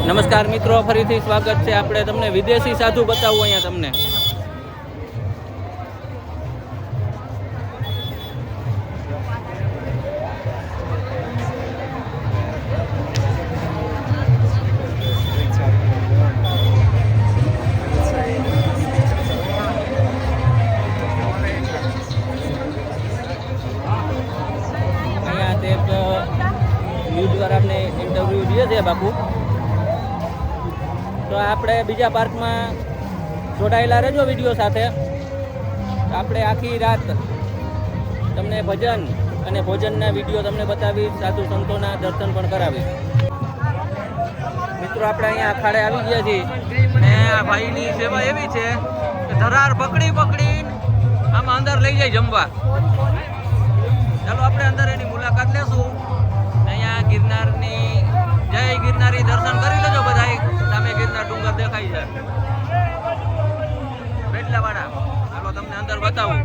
નમસ્કાર મિત્રો, ફરીથી સ્વાગત છે. આપણે તમને વિદેશી સાધુ બતાવું અહીંયા તમને. અહીંયા તે એક ન્યૂઝ દ્વારા આપણે ઇન્ટરવ્યૂ દે છે બાપુ. તો આપણે બીજા પાર્કમાં જોડાયેલા રહેજો વિડીયો સાથે. આપણે આખી રાત તમને ભજન અને ભોજનના વિડીયો તમને બતાવીશ, સાધુ સંતોના દર્શન પણ કરાવીશ. મિત્રો, આપણે અહીંયા અખાડે આવી ગયા છીએ ને આ ભાઈની સેવા એવી છે કે ધરાર પકડી આમાં અંદર લઈ જાય જમવા. ચાલો આપણે અંદર એની મુલાકાત લેશું. અહીંયા ગિરનારની જય ગિરનારી દર્શન કરી લેજો બધા. સામે ગિરનાર ડુંગર દેખાય છે બેટલાવાળા. ચાલો તમને અંદર બતાવું.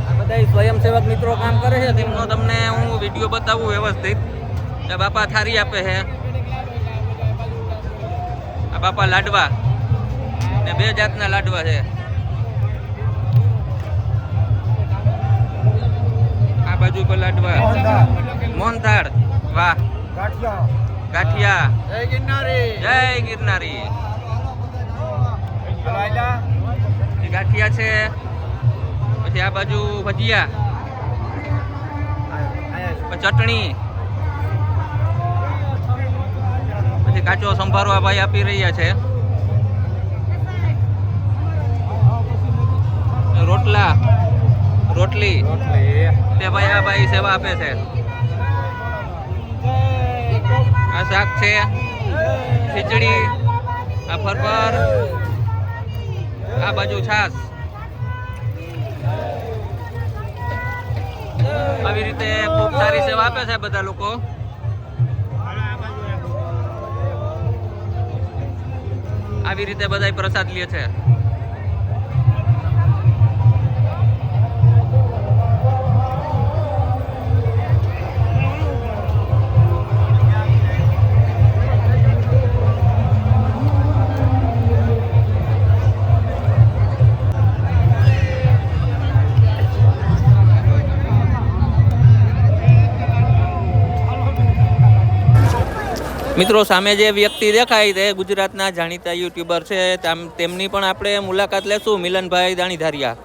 આ બધા સ્વયંસેવક મિત્રો કામ કરે છે, તેમનો તમને હું વિડીયો બતાવું વ્યવસ્થિત. આ બાપા થારી આપે છે. આ બાપા લાડવા ને 2 જાતના લાડવા છે. આ બાજુ પર લાડવા મોહનથાળ. વાહ, ગાંઠિયા. જય ગિરનારી, જય ગિરનારી. ગાંઠિયા છે. પછી આ બાજુ ભજીયા, ચટણી, પછી કાચો સંભારો આ ભાઈ આપી રહ્યા છે. રોટલી તે ભાઈ આ ભાઈ સેવા આપે છે. આ શાક છે, ખીચડી, આ ફરફર, આ બાજુ છાશ. આવી રીતે ખૂબ સારી સેવા આપે છે બધા લોકો. આવી રીતે બધા પ્રસાદ લે છે. મિત્રો, સામે જે વ્યક્તિ દેખાય તે ગુજરાતના જાણીતા યુટ્યુબર છે. તેમની પણ આપણે મુલાકાત લેશું. મિલનભાઈ દાણીધારિયા.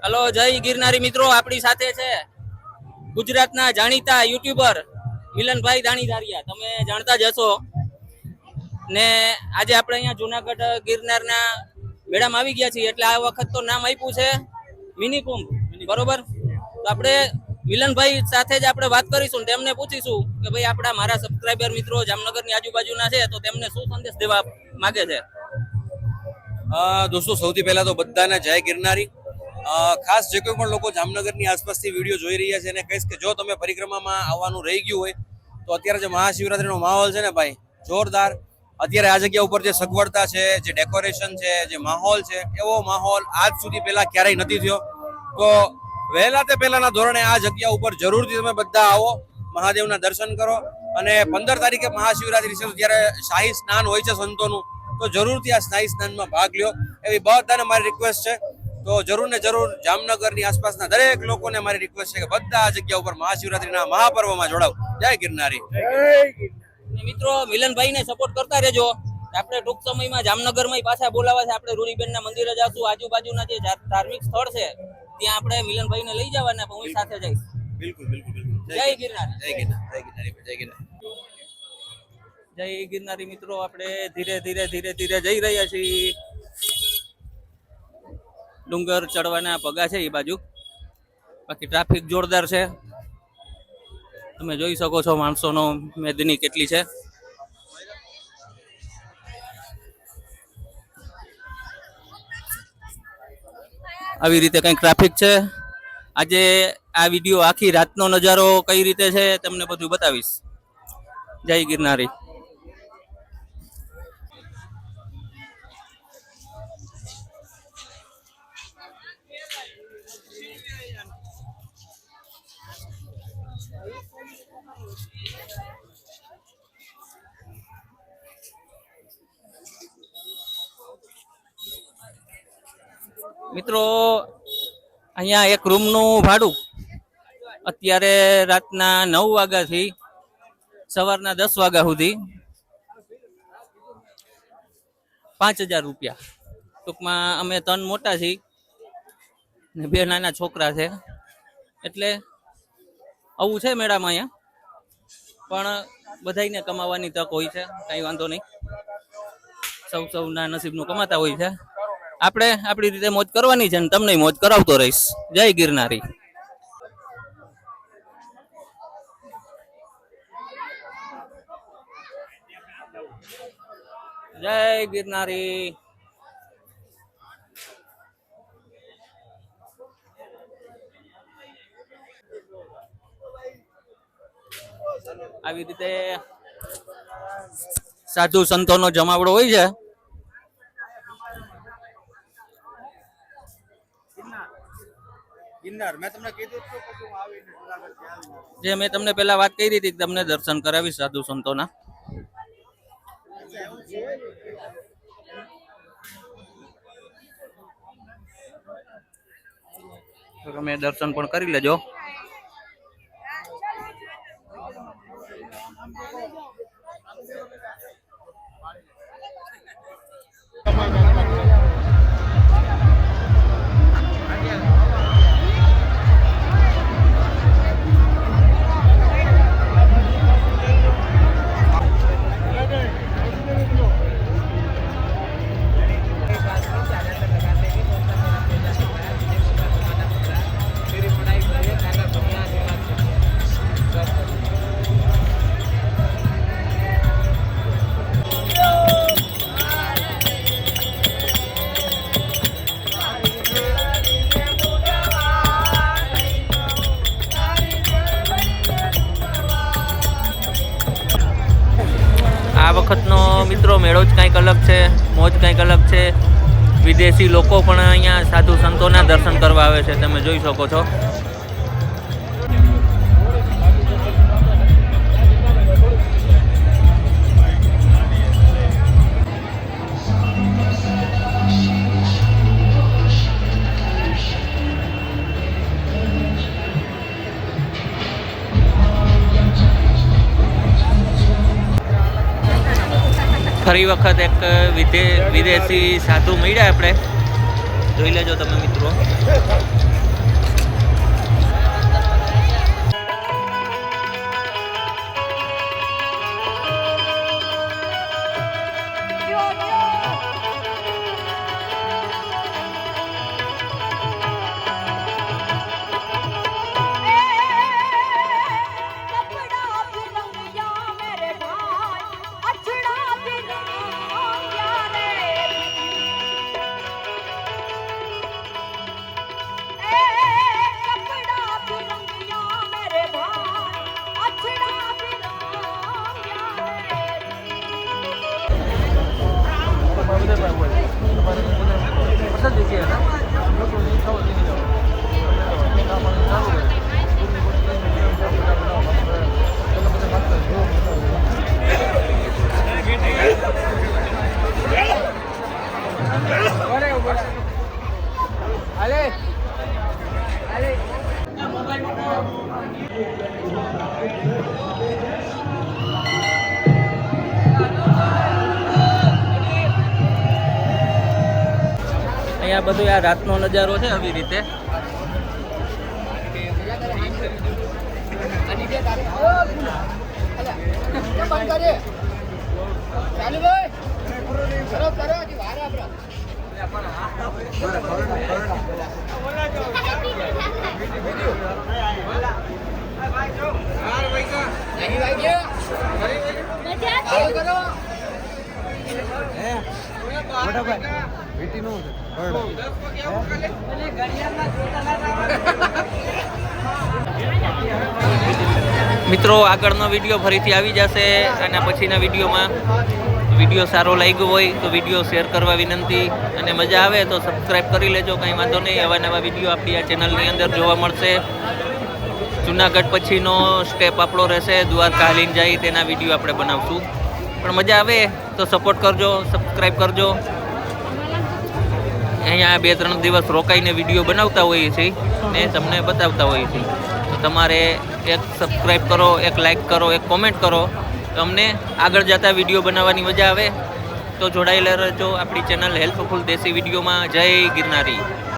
હલો, જય ગિરનારી મિત્રો. આપણી સાથે છે ગુજરાતના જાણીતા યુટ્યુબર મિલનભાઈ દાણીધારિયા. તમે જાણતા જ હશો ને. આજે આપણે અહીંયા જુનાગઢ ગિરનારના મેળામાં આવી ગયા છીએ. એટલે આ વખત તો નામ આપ્યું છે મિની કુંભ, બરોબર? તો આપણે મિલનભાઈ સાથે જ આપણે વાત કરીશું. તેમને પૂછીશું કે ભાઈ આપણા મારા સબસ્ક્રાઇબર મિત્રો જામનગરની આજુબાજુના છે, તો તેમને શું સંદેશ દેવા માંગે છે? દોસ્તો, સૌથી પહેલા તો બધાને જય ગિરનારી. ખાસ જે કોઈ પણ લોકો જામનગરની આસપાસથી વિડીયો જોઈ રહ્યા છે એને કહીશ કે જો તમે પરિક્રમામાં આવવાનું રહી ગયું હોય તો અત્યારે જે મહાશિવરાત્રીનો માહોલ છે ને ભાઈ, જોરદાર. અત્યારે આ જગ્યા ઉપર જે સગવડતા છે, જે ડેકોરેશન છે, જે માહોલ છે, એવો માહોલ આજ સુધી પહેલા ક્યારેય નથી થયો. તો વહેલા તે પહેલાના ધોરણે આ જગ્યા ઉપર જરૂરથી તમે બધા આવો, મહાદેવના દર્શન કરો. અને 15 તારીખે મહાશિવરાત્રી છે, ત્યારે શાહી સ્નાન હોય છે સંતોનું. તો જરૂરથી આ શાહી સ્નાનમાં ભાગ લ્યો એવી બધાને મારી રિક્વેસ્ટ છે. તો જરૂર ને જરૂર જામનગરની આસપાસના દરેક લોકોને મારી રિક્વેસ્ટ છે કે બધા આ જગ્યા ઉપર મહાશિવરાત્રીના મહાપર્વમાં જોડાવ. જય ગિરનારી. મિત્રો, મિલનભાઈને સપોર્ટ કરતા રહેજો. આપણે ટૂંક સમયમાં જામનગરમાં પાછા બોલાવા છે. આપણે રૂડીબેનના મંદિરે જઈશું. આજુબાજુના જે ધાર્મિક સ્થળ છે ત્યાં આપણે મિલનભાઈને લઈ જવાના, હું સાથે જઈશ. બિલકુલ. જય ગિરનારી, જય ગિરનારી, જય ગિરનારી. જય ગિરનારી. મિત્રો, આપણે ધીરે ધીરે જઈ રહ્યા છીએ. ડુંગર ચડવાના પગા છે એ બાજુ. બાકી ટ્રાફિક જોરદાર છે. તમે જોઈ શકો છો માણસોનો મેદની કેટલી છે. આવી રીતે કંઈક ટ્રાફિક છે. આજે આ વિડીયો આખી રાતનો નજારો કઈ રીતે છે તમને બધું બતાવીશ. જય ગિરનારી. મિત્રો અહીંયા એક રૂમનું ભાડું અત્યારે રાતના 9 વાગ્યાથી સવારના 10 વાગ્યા સુધી 5,000 રૂપિયા. ટૂંકમાં અમે 3 મોટા છીએ ને 2 નાના છોકરા છે, એટલે આવું છે મેળામાં અહીંયા. પણ બધાને કમાવાની તક હોય છે, કાંઈ વાંધો નહીં. સૌના નસીબનું કમાતા હોય છે. આપણે આપણી રીતે મોજ કરવાની છે ને તમને મોજ કરાવતો રહીશ. જય ગિરનારી. જય ગિરનારી. આવી રીતે સાધુ સંતોનો જમાવડો હોય છે. જે મેં તમને પેલા વાત કરી હતી, તમને દર્શન કરાવીશ સાધુ સંતોના. તમે દર્શન પણ કરી લેજો. આ વખતનો મિત્રો મેળો જ કંઈક અલગ છે, મોજ કંઈક અલગ છે. વિદેશી લોકો પણ અહીંયા સાધુ સંતોના દર્શન કરવા આવે છે, તમે જોઈ શકો છો. ફરી વખત એક વિદેશી સાધુ મળ્યા આપણે, જોઈ લેજો તમે મિત્રો. અહીંયા બધું આ રાતનો નજારો છે આવી રીતે. મિત્રો આગળનો વિડીયો ફરીથી આવી જશે. આના પછીના વિડીયોમાં વિડીયો સારો લાગ્યો હોય તો વિડીયો શેર કરવા વિનંતી, અને મજા આવે તો સબસ્ક્રાઈબ કરી લેજો, કંઈ વાંધો નહીં. આવા નવા વિડીયો આપણી આ ચેનલની અંદર જોવા મળશે. જુનાગઢ પછીનો સ્ટેપ આપણો રહેશે દ્વારકા હાલીને જાય, તેના વિડીયો આપણે બનાવશું. પણ મજા આવે તો સપોર્ટ કરજો, સબસ્ક્રાઈબ કરજો. અહીંયા 2-3 દિવસ રોકાઈને વિડીયો બનાવતા હોઈએ છીએ ને તમને બતાવતા હોઈએ છીએ. તો તમારે એક સબસ્ક્રાઈબ કરો, એક લાઈક કરો, એક કોમેન્ટ કરો તો અમને આગળ જતા વિડીયો બનાવવાની મજા આવે. તો જોડાયેલા રહેજો આપણી ચેનલ હેલ્પફુલ દેશી વિડીયોમાં. જય ગિરનારી.